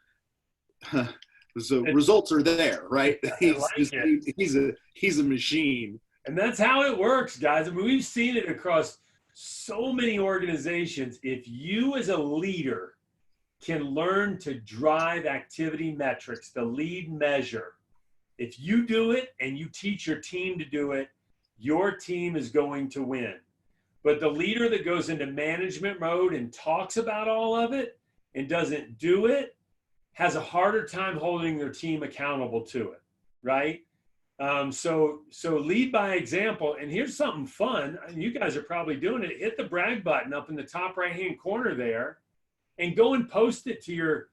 results are there, right? He's a machine, and that's how it works, guys. I mean, we've seen it across so many organizations. If you as a leader can learn to drive activity metrics, the lead measure, if you do it and you teach your team to do it, your team is going to win. But the leader that goes into management mode and talks about all of it and doesn't do it has a harder time holding their team accountable to it, right? So lead by example. And here's something fun. And you guys are probably doing it. Hit the brag button up in the top right-hand corner there and go and post it to your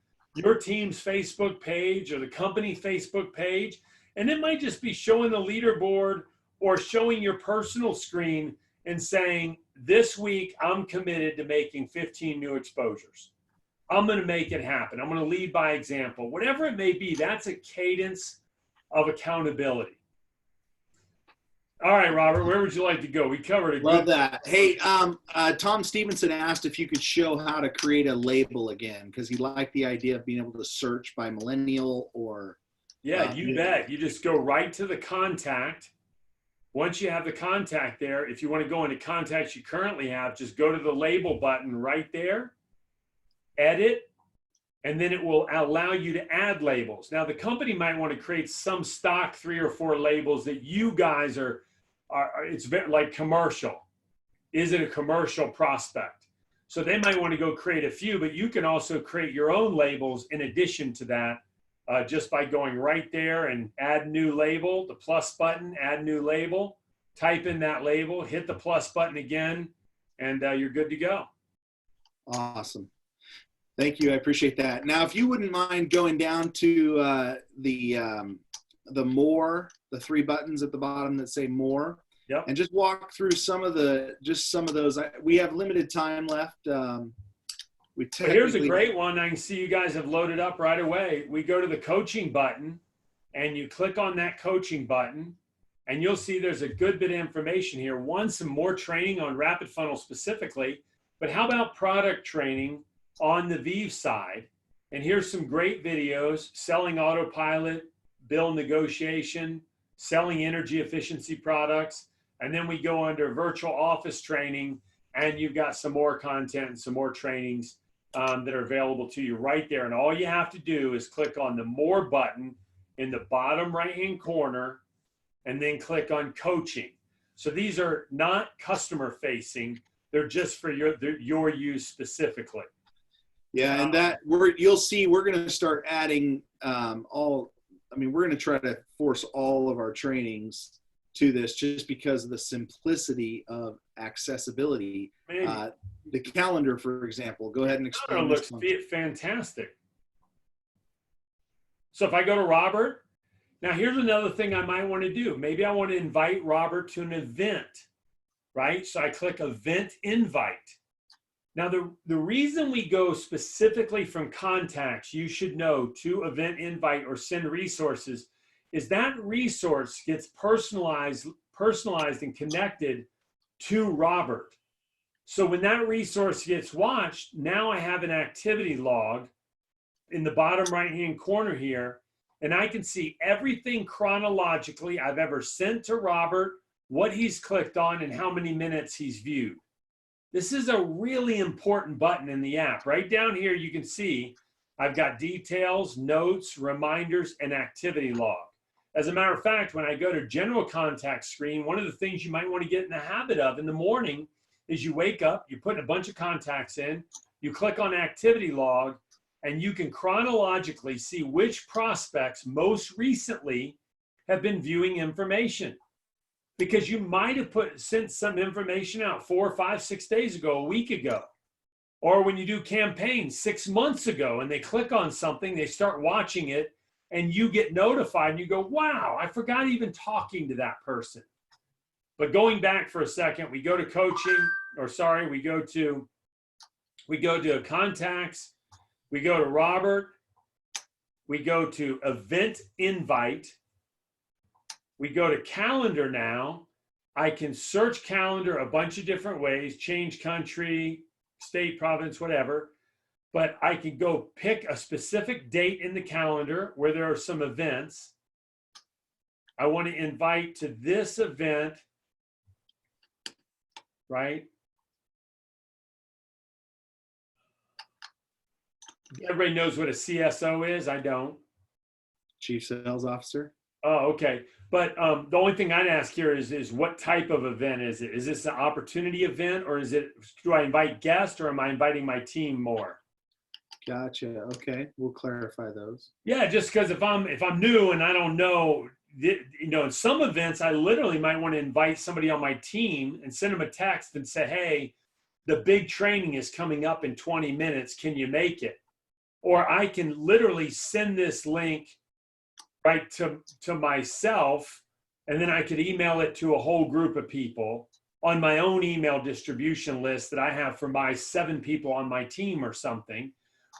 team's Facebook page or the company Facebook page. And it might just be showing the leaderboard or showing your personal screen and saying, this week, I'm committed to making 15 new exposures. I'm going to make it happen. I'm going to lead by example. Whatever it may be, that's a cadence of accountability. All right, Robert, where would you like to go? We covered it. Love that. Hey, Tom Stevenson asked if you could show how to create a label again, because he liked the idea of being able to search by millennial or... Yeah, you bet. You just go right to the contact. Once you have the contact there, if you want to go into contacts you currently have, just go to the label button right there, edit, and then it will allow you to add labels. Now, the company might want to create some stock 3 or 4 labels that you guys are it's very, like commercial. Is it a commercial prospect? So they might want to go create a few, but you can also create your own labels in addition to that. Just by going right there and add new label, the plus button, add new label, type in that label, hit the plus button again, and you're good to go. Awesome. Thank you. I appreciate that. Now, if you wouldn't mind going down to the more, the 3 buttons at the bottom that say more, yep, and just walk through some of those. We have limited time left. Here's a great one. I can see you guys have loaded up right away. We go to the coaching button and you click on that coaching button and you'll see there's a good bit of information here. One, some more training on Rapid Funnel specifically, but how about product training on the Vive side. And here's some great videos: selling autopilot, bill negotiation, selling energy efficiency products. And then we go under virtual office training, and you've got some more content and some more trainings that are available to you right there. And all you have to do is click on the More button in the bottom right-hand corner, and then click on Coaching. So these are not customer facing; they're just for your use specifically. Yeah, and that you'll see we're going to start adding we're going to try to force all of our trainings to this, just because of the simplicity of accessibility. The calendar, for example, go ahead and explain. It looks fantastic. So if I go to Robert, now here's another thing I might want to do. Maybe I want to invite Robert to an event, right? So I click Event Invite. Now, the reason we go specifically from contacts, you should know, to Event Invite or Send Resources, is that resource gets personalized and connected to Robert. So when that resource gets watched, now I have an activity log in the bottom right-hand corner here, and I can see everything chronologically I've ever sent to Robert, what he's clicked on, and how many minutes he's viewed. This is a really important button in the app. Right down here, you can see I've got details, notes, reminders, and activity log. As a matter of fact, when I go to general contact screen, one of the things you might want to get in the habit of in the morning is you wake up, you put a bunch of contacts in, you click on activity log, and you can chronologically see which prospects most recently have been viewing information. Because you might have sent some information out 4, 5, 6 days ago, a week ago. Or when you do campaigns 6 months ago and they click on something, they start watching it, and you get notified and you go, wow, I forgot even talking to that person. But going back for a second, we go to coaching, we go to contacts, we go to Robert, we go to Event Invite, we go to calendar now. I can search calendar a bunch of different ways, change country, state, province, whatever. But I can go pick a specific date in the calendar where there are some events. I want to invite to this event, right? Everybody knows what a CSO is. I don't. Chief Sales Officer. Oh, okay. But the only thing I'd ask here is what type of event is it? Is this an opportunity event, or do I invite guests, or am I inviting my team more? Gotcha. Okay, we'll clarify those. Yeah, just because if I'm new and I don't know, in some events I literally might want to invite somebody on my team and send them a text and say, hey, the big training is coming up in 20 minutes. Can you make it? Or I can literally send this link right to myself, and then I could email it to a whole group of people on my own email distribution list that I have for my 7 people on my team or something.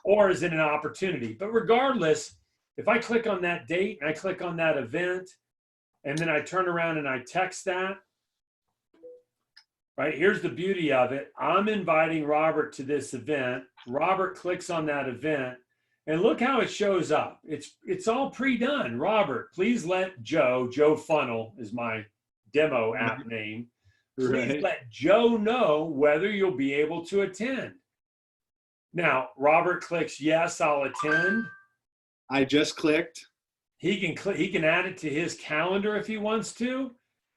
Or is it an opportunity? But regardless, if I click on that date and I click on that event, and then I turn around and I text that, right? Here's the beauty of it. I'm inviting Robert to this event. Robert clicks on that event, and look how it shows up. It's all pre-done. Robert, please let Joe Funnel is my demo app name. Please let Joe know whether you'll be able to attend. Now, Robert clicks yes, I'll attend. I just clicked. He can add it to his calendar if he wants to.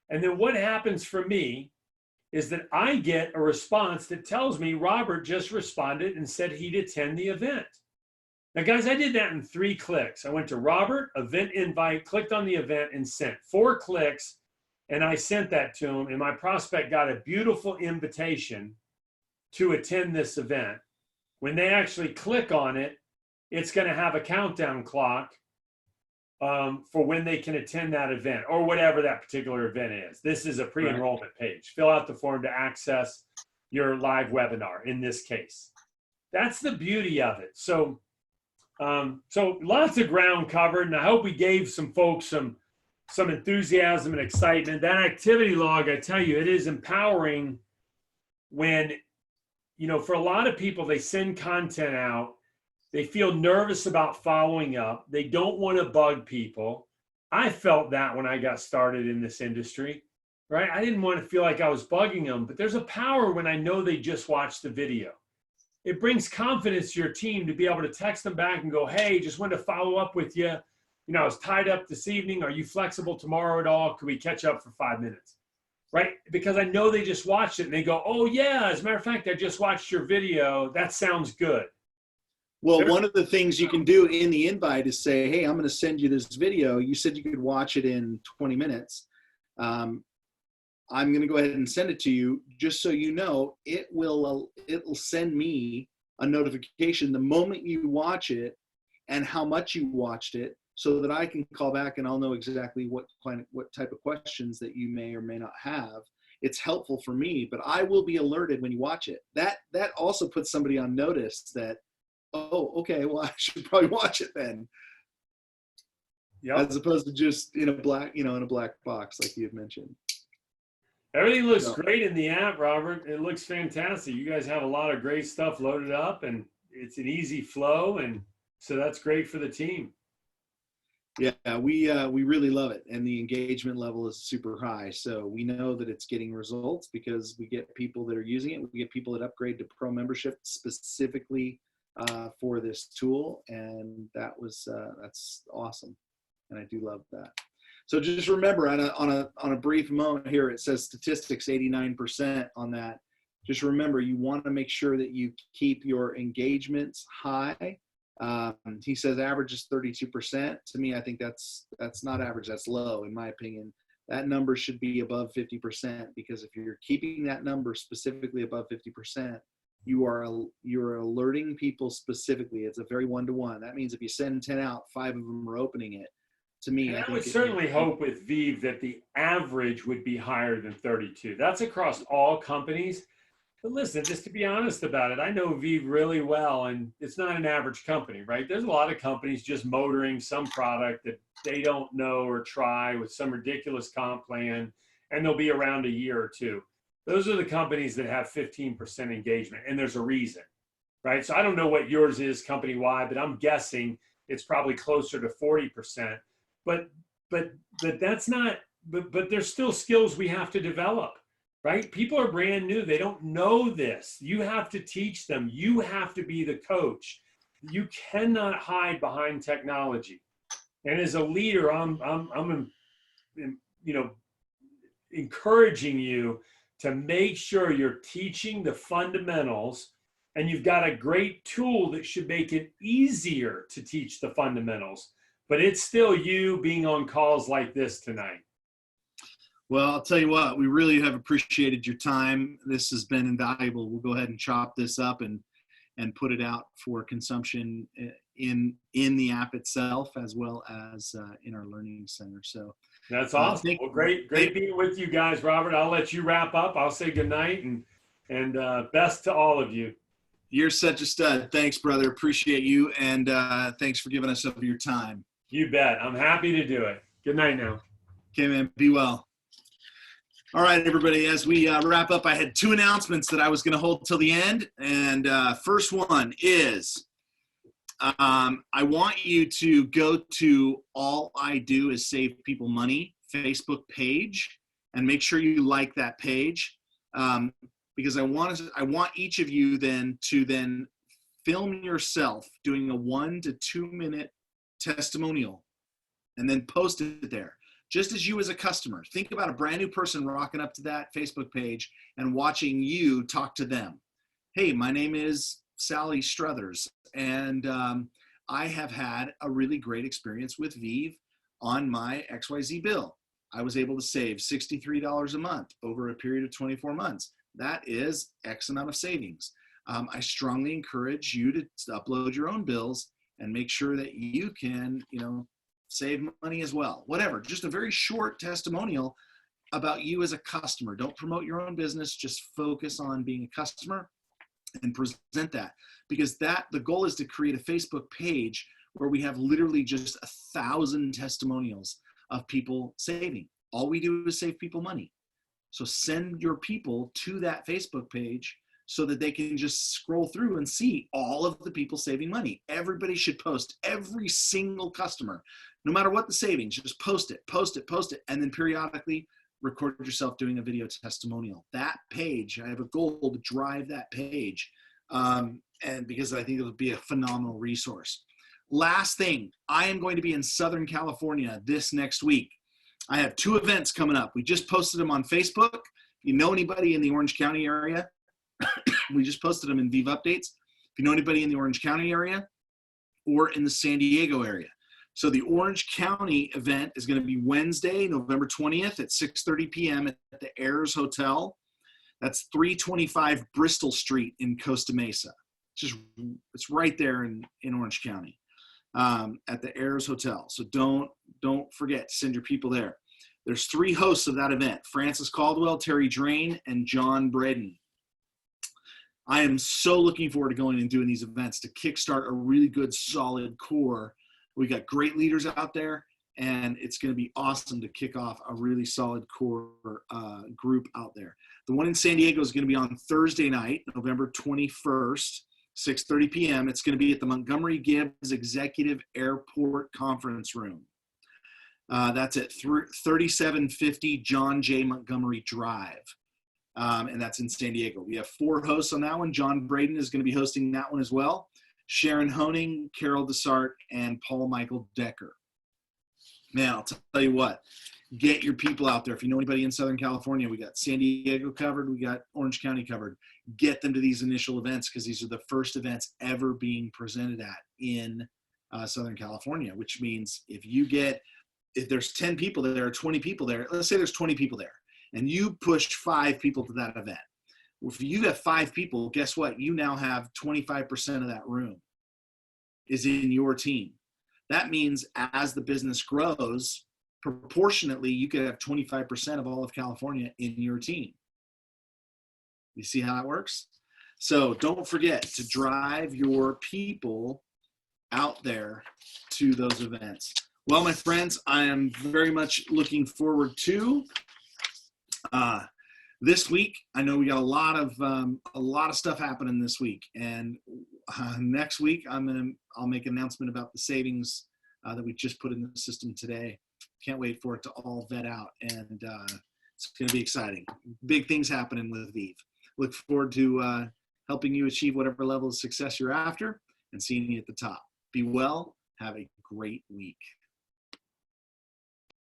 And then what happens for me is that I get a response that tells me Robert just responded and said he'd attend the event. Now, guys, I did that in 3 clicks. I went to Robert, Event Invite, clicked on the event, and sent 4 clicks, and I sent that to him, and my prospect got a beautiful invitation to attend this event. When they actually click on it, it's going to have a countdown clock for when they can attend that event or whatever that particular event is. This is a pre-enrollment page. Fill out the form to access your live webinar in this case. That's the beauty of it. So lots of ground covered, and I hope we gave some folks some enthusiasm and excitement. That activity log, I tell you, it is empowering when for a lot of people, they send content out. They feel nervous about following up. They don't want to bug people. I felt that when I got started in this industry, right? I didn't want to feel like I was bugging them, but there's a power when I know they just watched the video. It brings confidence to your team to be able to text them back and go, hey, just wanted to follow up with you. I was tied up this evening. Are you flexible tomorrow at all? Could we catch up for 5 minutes? Right? Because I know they just watched it and they go, oh yeah, as a matter of fact, I just watched your video. That sounds good. Well, one of the things you can do in the invite is say, hey, I'm going to send you this video. You said you could watch it in 20 minutes. I'm going to go ahead and send it to you just so you know it will send me a notification the moment you watch it and how much you watched it, so that I can call back and I'll know exactly what type of questions that you may or may not have. It's helpful for me, but I will be alerted when you watch it. That also puts somebody on notice that, oh, okay, well, I should probably watch it then. Yeah. As opposed to just in a black box, like you had mentioned. Everything looks great in the app, Robert. It looks fantastic. You guys have a lot of great stuff loaded up, and it's an easy flow, and so that's great for the team. Yeah, we really love it, and the engagement level is super high. So we know that it's getting results because we get people that are using it. We get people that upgrade to pro membership specifically for this tool, and that's awesome, and I do love that. So just remember, on a brief moment here, it says statistics 89% on that. Just remember, you want to make sure that you keep your engagements high. He says average is 32%. To me, I think that's not average. That's low, in my opinion. That number should be above 50%, because if you're keeping that number specifically above 50%, you're alerting people specifically. It's a very one-to-one. That means if you send 10 out, 5 of them are opening it. To me, I would certainly hope with Vive that the average would be higher than 32. That's across all companies. But listen, just to be honest about it, I know Vive really well, and it's not an average company, right? There's a lot of companies just motoring some product that they don't know or try with some ridiculous comp plan, and they'll be around a year or two. Those are the companies that have 15% engagement, and there's a reason, right? So I don't know what yours is company-wide, but I'm guessing it's probably closer to 40%. But that's not, but there's still skills we have to develop, right? People are brand new. They don't know this. You have to teach them. You have to be the coach. You cannot hide behind technology. And as a leader, I'm encouraging you to make sure you're teaching the fundamentals, and you've got a great tool that should make it easier to teach the fundamentals. But it's still you being on calls like this tonight. Well, I'll tell you what, we really have appreciated your time. This has been invaluable. We'll go ahead and chop this up and put it out for consumption in the app itself, as well as in our learning center. So that's awesome. Well, great being with you guys, Robert. I'll let you wrap up. I'll say good night and best to all of you. You're such a stud. Thanks, brother. Appreciate you. And thanks for giving us some of your time. You bet. I'm happy to do it. Good night now. Okay, man. Be well. All right, everybody. As we wrap up, I had 2 announcements that I was going to hold till the end. And first one is I want you to go to All I Do Is Save People Money Facebook page and make sure you like that page, because I want each of you then to film yourself doing a 1 to 2 minute testimonial and then post it there. Just as you as a customer, think about a brand new person rocking up to that Facebook page and watching you talk to them. Hey, my name is Sally Struthers, and I have had a really great experience with Vive on my XYZ bill. I was able to save $63 a month over a period of 24 months. That is X amount of savings. I strongly encourage you to upload your own bills and make sure that you can, save money as well. Whatever, just a very short testimonial about you as a customer. Don't promote your own business, just focus on being a customer and present that. Because the goal is to create a Facebook page where we have literally just 1,000 testimonials of people saving. All we do is save people money. So send your people to that Facebook page so that they can just scroll through and see all of the people saving money. Everybody should post, every single customer, no matter what the savings, just post it, and then periodically record yourself doing a video testimonial. That page, I have a goal to drive that page, and because I think it'll be a phenomenal resource. Last thing, I am going to be in Southern California this next week. I have 2 events coming up. We just posted them on Facebook. If you know anybody in the Orange County area, we just posted them in Vive Updates. If you know anybody in the Orange County area or in the San Diego area. So the Orange County event is going to be Wednesday, November 20th at 6:30 p.m. at the Ayers Hotel. That's 325 Bristol Street in Costa Mesa. It's right there in Orange County. At the Ayers Hotel. So don't forget to send your people there. There's 3 hosts of that event: Francis Caldwell, Terry Drain, and John Braden. I am so looking forward to going and doing these events to kickstart a really good, solid core. We got great leaders out there, and it's going to be awesome to kick off a really solid core group out there. The one in San Diego is going to be on Thursday night, November 21st. 6:30 p.m. It's going to be at the Montgomery Gibbs Executive Airport Conference Room. That's at 3750 John J. Montgomery Drive. And that's in San Diego. We have 4 hosts on that one. John Braden is going to be hosting that one as well. Sharon Honing, Carol Dessart, and Paul Michael Decker. Man, I'll tell you what. Get your people out there. If you know anybody in Southern California, we got San Diego covered. We got Orange County covered. Get them to these initial events, because these are the first events ever being presented at in Southern California, which means if there's 10 people there, 20 people there, let's say there's 20 people there, and you push 5 people to that event. If you have 5 people, guess what? You now have 25% of that room is in your team. That means as the business grows, proportionately, you could have 25% of all of California in your team. You see how that works? So don't forget to drive your people out there to those events. Well, my friends, I am very much looking forward to this week. I know we got a lot of stuff happening this week, and next week I'll make an announcement about the savings that we just put in the system today. Can't wait for it to all vet out, and it's going to be exciting. Big things happening with Vive. Look forward to helping you achieve whatever level of success you're after and seeing you at the top. Be well. Have a great week.